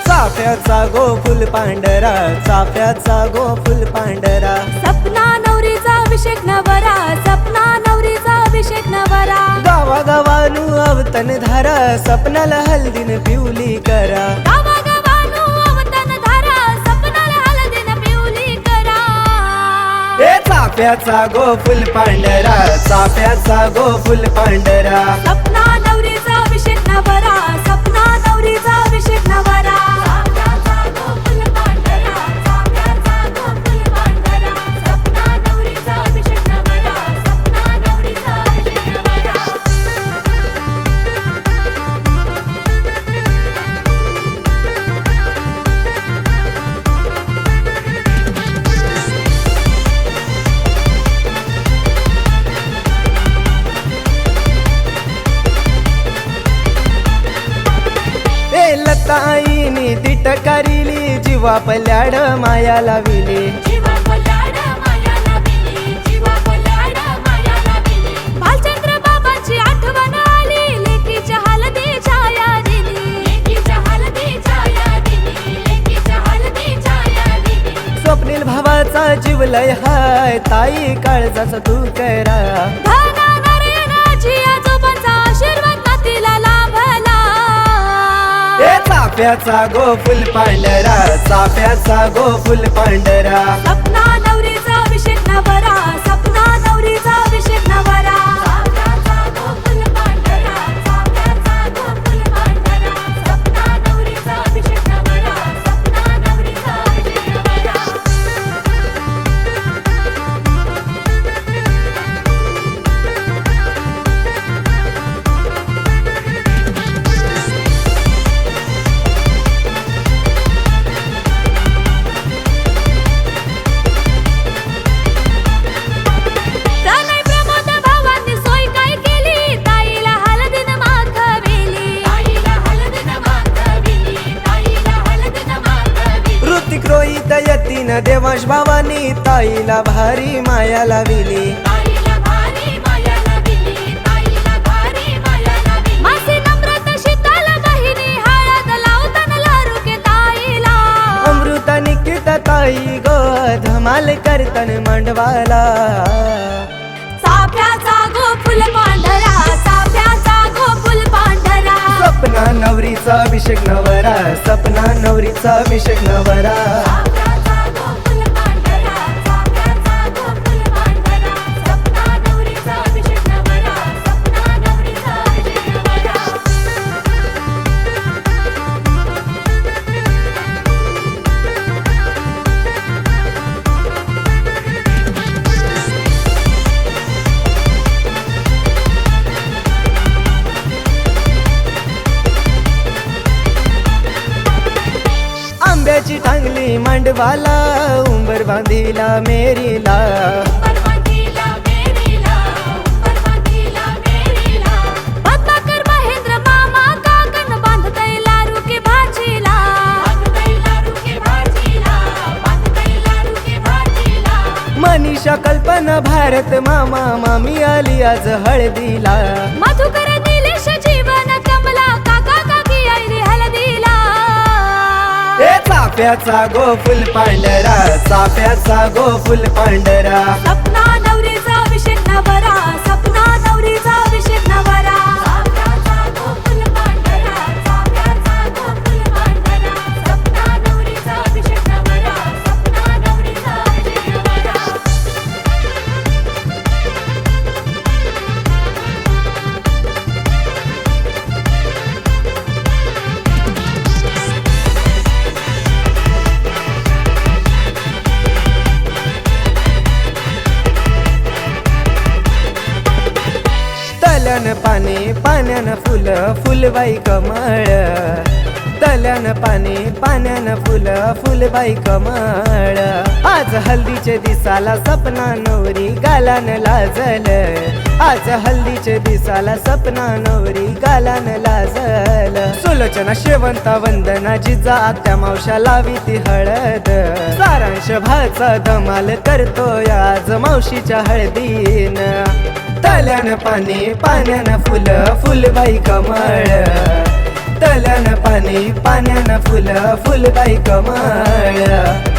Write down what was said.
चाफ्याचा गोफुल पांढरा, चाफ्याचा गोफुल पांढरा, सपना नवरीचा अभिषेक नवरा, सपना नवरीचा अभिषेक नवरा, गावागावानू अवतन धारा, सपनाला हल्दीन पिवली करा, गावागावानू अवतन धारा, सपनाला हळदीनं पिवली करा. ए चाफ्याचा गोफुल पांढरा, चाफ्याचा गोफुल पांढरा, सपना नवरीचा अभिषेक नवरा, सपना नवरीचा अभिषेक नवरा. चाफ्याचा गोफुल पांढरा, चाफ्याचा गोफुल पांढरा, सपना नवरीचा अभिषेक नवरा, सपना नवरीचा अभिषेक नवरा. लताईनी तिट करिली, जीवा पल्याड माया लाविली, जीवा पल्याड माया लाविली, जीवा पल्याड माया लाविली. बालचंद्र बाबांची आठवण आली, लेकीच्या हळदी छाया दिली, लेकीच्या हळदी छाया दिली, लेकीच्या हळदी छाया दिली. स्वप्नील भावाचा जीवलय हाय, ताई काळजाचा तू करा, धना नारायणाची आजोबांचा आशीर्वाद नातीला लाभला. ए चाफ्याचा गोफुल पांढरा, चाफ्याचा गोफुल पांढरा, सपना नवरीचा अभिषेक नवरा, सपना नवरीचा अभिषेक नवरा. चाफ्याचा गोफुल पांढरा, चाफ्याचा गोफुल पांढरा, सपना नवरीचा अभिषेक नवरा, सपना नवरीचा अभिषेक नवरा. प्रणय प्रमोद भावांनी सोय काय केली, ताईला हळदीनं माखविली, ताईला हळदीनं माखविली, ताईला हळदीनं माखविली. ऋतिक रोहित यतीन देवांश भावानी, ताईला भारी माया लाविली, ताईला भारी माया लाविली, ताईला भारी माया लाविली. मासी नम्रता शीतल बहिणी, हळद लावताना लारुके ताईला. अमृता निकिता ताई गो, धमाल करतन मांडवाला, चाफ्याचा गोफुल पांढरा, चाफ्याचा गोफुल पांढरा, सपना नवरीचा अभिषेक नवरा, सपना नवरीचा अभिषेक नवरा, चाफ्याचा गोफुल पांढरा, चाफ्याचा गोफुल पांढरा, सपना नवरीचा अभिषेक नवरा, सपना नवरीचा अभिषेक नवरा. आंब्याची टांगली मांडवाला, उंबर बांधिला मेरीला, परवांगीला मेरीला, परवांगीला मेरीला. पद्माकर महेंद्र मामा काकन बांधतय लारुके भाजीला, बांधतय लारुके भाजीला, बांधतय लारुके भाजीला. मनीषा कल्पना भारत मामा, मामी आली आज हळदीला, मधुकर निलेश जीवन कमला, काका काकी आईली हळदीला. ए चाफ्याचा गोफुल पांढरा, चाफ्याचा गोफुल पांढरा, सपना नवरीचा अभिषेक नवरा, सपना नवरीचा अभिषेक नवरा. चाफ्याचा गोफुल पांढरा, चाफ्याचा गोफुल पांढरा, सपना नवरीचा अभिषेक नवरा, सपना नवरीचा अभिषेक नवरा. तलन पाने पाण्यान फुल, फुलबाई कमळ, तल्यान पाणी पाण्यानं फुलं फुलबाई कमळ आज हल्दीचे दिसाला सपना नवरी गालान लाजल आज हल्दीचे दिसाला सपना नवरी गालान लाजल सुलोचना शेवंता वंदना जिजा आत्या मावशा लावी ती हळद सारांश भाचा धमाल करतोय आज मावशीच्या हळदीन तल्यान पाणी पाण्यानं फुलं फुलबाई कमळ तल्यान पाणी पाण्यानं फुलं फुलबाई कमळ